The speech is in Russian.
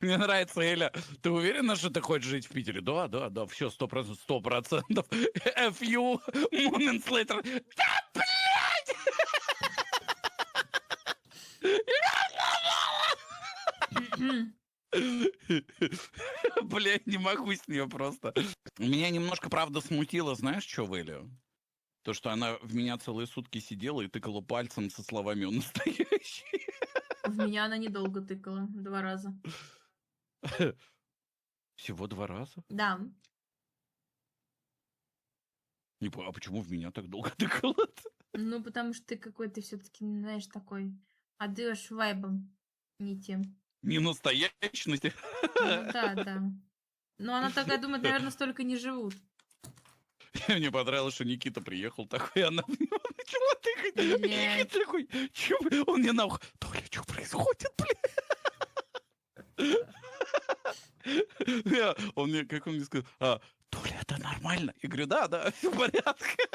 Мне нравится, Эля. Ты уверена, что ты хочешь жить в Питере? Да, да, да, все, 100%, 100%. A few moments later. Да, блядь! Блядь, не могу с нее просто. Меня немножко, правда, смутило, знаешь, что, Эля? То, что она в меня целые сутки сидела и тыкала пальцем со словами «он настоящий». В меня она недолго тыкала, 2 раза. Всего 2 раза? Да. А почему в меня так долго тыкала-то? Ну, потому что ты какой-то все-таки, знаешь, такой отдаешь вайбом не тем. Не настоящности. Ну да, да. Но она такая думает, наверное, столько не живут. Мне понравилось, что Никита приехал такой, она в него начала тыкать. Блядь. Никита такой, чё, он мне на ухо, Толя, что происходит, блядь? Он мне, как он мне сказал, Толя, это нормально? Я говорю, да, да, все в порядке.